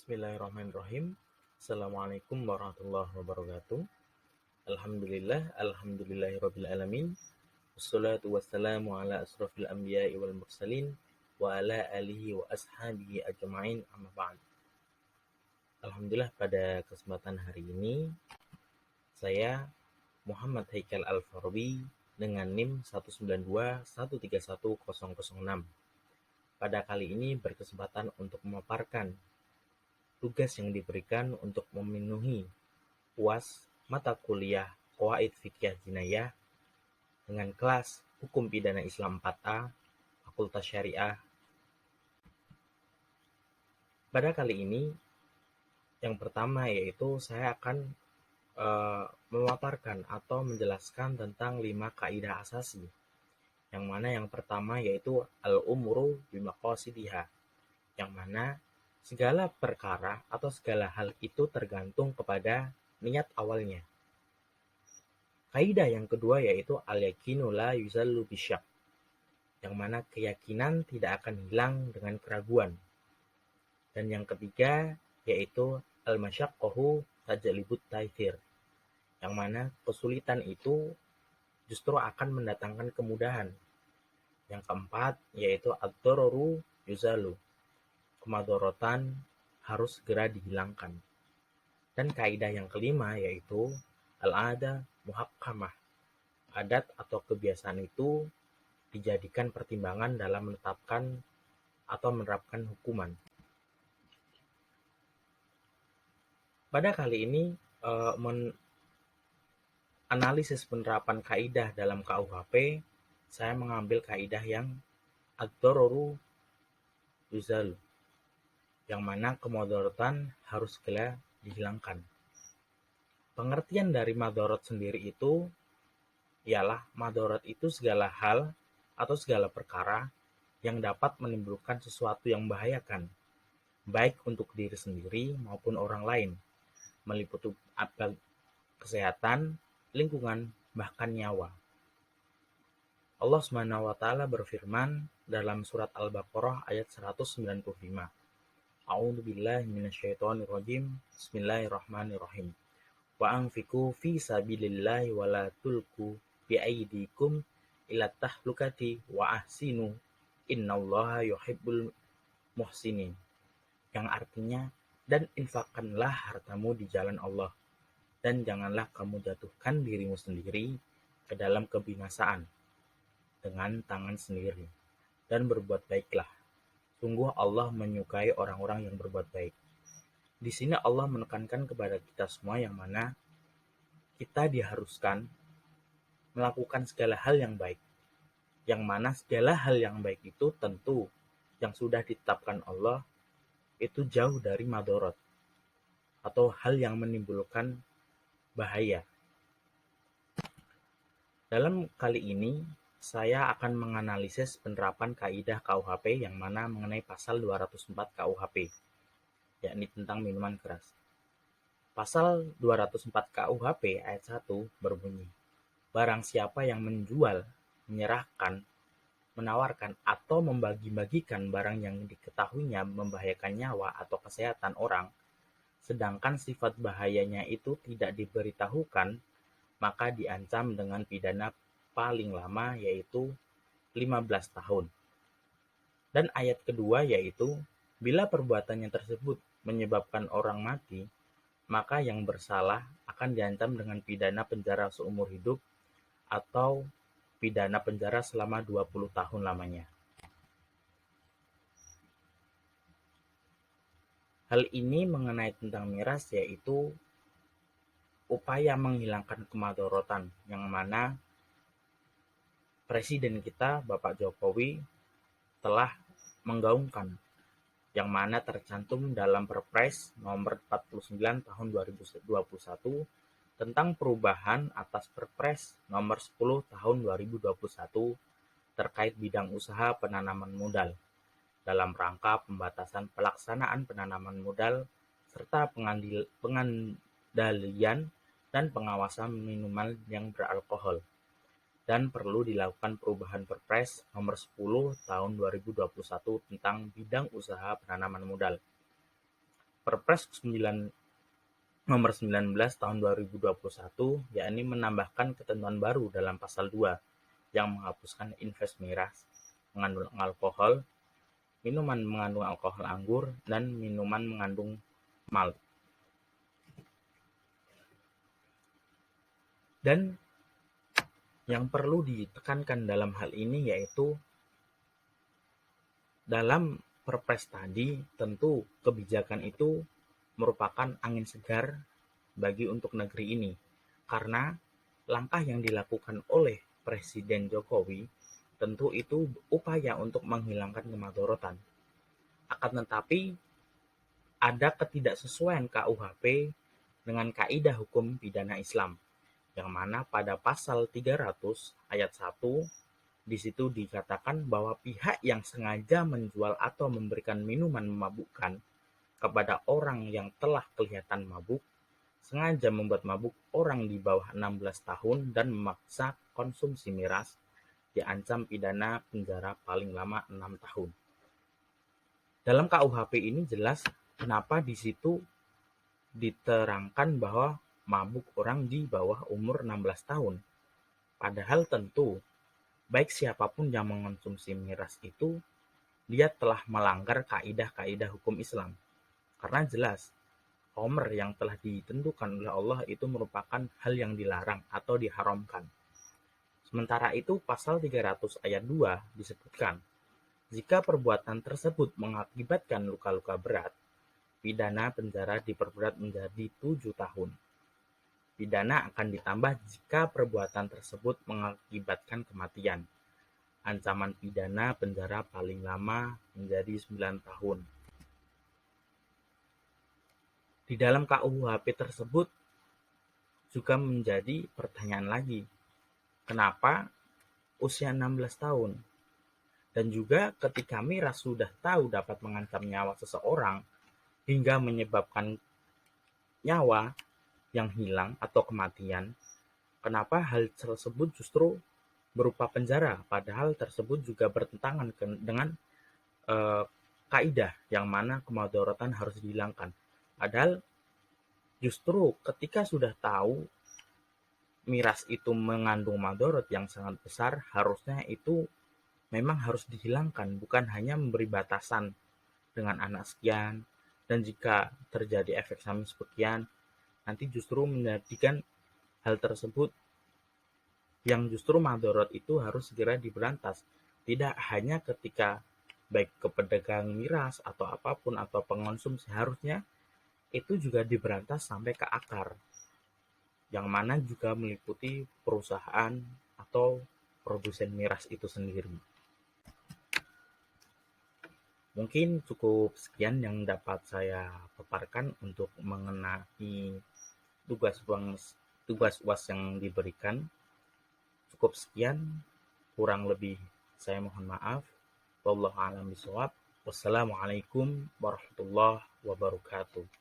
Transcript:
Bismillahirrahmanirrahim. Assalamualaikum warahmatullahi wabarakatuh. Alhamdulillahirabbil alamin. Wassalatu wassalamu ala asrofil anbiya'i wal mursalin wa ala alihi wa ashabihi ajma'in amma ba'd. Alhamdulillah, pada kesempatan hari ini saya Muhammad Haikal Al-Farabi dengan NIM 192131006. Pada kali ini berkesempatan untuk memaparkan tugas yang diberikan untuk memenuhi UAS mata kuliah Qawaid Fiqh Jinayah dengan kelas Hukum Pidana Islam 4A, Fakultas Syariah. Pada kali ini, yang pertama yaitu saya akan memaparkan atau menjelaskan tentang 5 kaidah asasi. Yang mana yang pertama yaitu al-umuru bimaqasidiha, yang mana segala perkara atau segala hal itu tergantung kepada niat awalnya. Kaidah yang kedua yaitu al-yakinu la yuzallu bisyak, yang mana keyakinan tidak akan hilang dengan keraguan. Dan yang ketiga yaitu al-masyaqqahu tajlibut taysir, yang mana kesulitan itu justru akan mendatangkan kemudahan. Yang keempat yaitu ad-dararu yuzalu, kemadharatan harus segera dihilangkan. Dan kaidah yang kelima yaitu al-ada muhakkamah, adat atau kebiasaan itu dijadikan pertimbangan dalam menetapkan atau menerapkan hukuman. Pada kali ini analisis penerapan kaidah dalam KUHP, saya mengambil kaidah yang ad-dararu yuzalu, yang mana kemudaratan harus segera dihilangkan. Pengertian dari madarat sendiri itu ialah madarat itu segala hal atau segala perkara yang dapat menimbulkan sesuatu yang membahayakan, baik untuk diri sendiri maupun orang lain, meliputi kesehatan, lingkungan, bahkan nyawa. Allah SWT berfirman dalam surat Al-Baqarah ayat 195. A'udzubillahi minasyaitonirrajim. Bismillahirrahmanirrahim. Wa anfiqu fi sabilillahi wa la tulqu bi aydikum ila tahlukati wa ahsinu innallaha yuhibbul muhsinin. Yang artinya, dan infakkanlah hartamu di jalan Allah, dan janganlah kamu jatuhkan dirimu sendiri ke dalam kebinasaan dengan tangan sendiri, dan berbuat baiklah. Sungguh Allah menyukai orang-orang yang berbuat baik. Di sini Allah menekankan kepada kita semua yang mana kita diharuskan melakukan segala hal yang baik. Yang mana segala hal yang baik itu tentu yang sudah ditetapkan Allah itu jauh dari madarat atau hal yang menimbulkan bahaya. Dalam kali ini saya akan menganalisis penerapan kaidah KUHP yang mana mengenai pasal 204 KUHP, yakni tentang minuman keras. Pasal 204 KUHP ayat 1 berbunyi, barang siapa yang menjual, menyerahkan, menawarkan atau membagi-bagikan barang yang diketahuinya membahayakan nyawa atau kesehatan orang, sedangkan sifat bahayanya itu tidak diberitahukan, maka diancam dengan pidana paling lama yaitu 15 tahun. Dan ayat kedua yaitu, bila perbuatannya tersebut menyebabkan orang mati, maka yang bersalah akan diancam dengan pidana penjara seumur hidup atau pidana penjara selama 20 tahun lamanya. Hal ini mengenai tentang miras yaitu upaya menghilangkan kemadharatan, yang mana Presiden kita Bapak Jokowi telah menggaungkan, yang mana tercantum dalam Perpres nomor 49 tahun 2021 tentang perubahan atas Perpres nomor 10 tahun 2021 terkait bidang usaha penanaman modal dalam rangka pembatasan pelaksanaan penanaman modal serta pengandalian dan pengawasan minuman yang beralkohol, dan perlu dilakukan perubahan Perpres nomor 10 tahun 2021 tentang bidang usaha penanaman modal. Perpres Nomor 19 Tahun 2021, yakni menambahkan ketentuan baru dalam Pasal 2 yang menghapuskan invest miras mengandung alkohol, minuman mengandung alkohol anggur, dan minuman mengandung malt. Dan yang perlu ditekankan dalam hal ini yaitu dalam Perpres tadi tentu kebijakan itu merupakan angin segar bagi untuk negeri ini, karena langkah yang dilakukan oleh Presiden Jokowi tentu itu upaya untuk menghilangkan kemadorotan. Akan tetapi ada ketidaksesuaian KUHP dengan kaidah hukum pidana Islam, yang mana pada pasal 300 ayat 1 di situ dikatakan bahwa pihak yang sengaja menjual atau memberikan minuman memabukkan kepada orang yang telah kelihatan mabuk, sengaja membuat mabuk orang di bawah 16 tahun dan memaksa konsumsi miras, diancam pidana penjara paling lama 6 tahun. Dalam KUHP ini jelas kenapa di situ diterangkan bahwa mabuk orang di bawah umur 16 tahun. Padahal tentu baik siapapun yang mengonsumsi miras itu, dia telah melanggar kaidah-kaidah hukum Islam. Karena jelas, khamr yang telah ditentukan oleh Allah itu merupakan hal yang dilarang atau diharamkan. Sementara itu pasal 300 ayat 2 disebutkan, jika perbuatan tersebut mengakibatkan luka-luka berat, pidana penjara diperberat menjadi 7 tahun. Pidana akan ditambah jika perbuatan tersebut mengakibatkan kematian. Ancaman pidana penjara paling lama menjadi 9 tahun. Di dalam KUHP tersebut juga menjadi pertanyaan lagi, kenapa usia 16 tahun? Dan juga ketika miras sudah tahu dapat mengancam nyawa seseorang hingga menyebabkan nyawa yang hilang atau kematian, kenapa hal tersebut justru berupa penjara, padahal tersebut juga bertentangan dengan kaidah yang mana kemadharatan harus dihilangkan. Padahal justru ketika sudah tahu miras itu mengandung madharat yang sangat besar, harusnya itu memang harus dihilangkan, bukan hanya memberi batasan dengan anak sekian, dan jika terjadi efek samping sekian, nanti justru menjadikan hal tersebut yang justru madharat itu harus segera diberantas. Tidak hanya ketika baik ke pedagang miras atau apapun atau pengonsum, seharusnya itu juga diberantas sampai ke akar, yang mana juga meliputi perusahaan atau produsen miras itu sendiri. Mungkin cukup sekian yang dapat saya paparkan untuk mengenai tugas UAS yang diberikan. Cukup sekian, kurang lebih saya mohon maaf. Wallahu a'lam bishawab. Wassalamualaikum warahmatullahi wabarakatuh.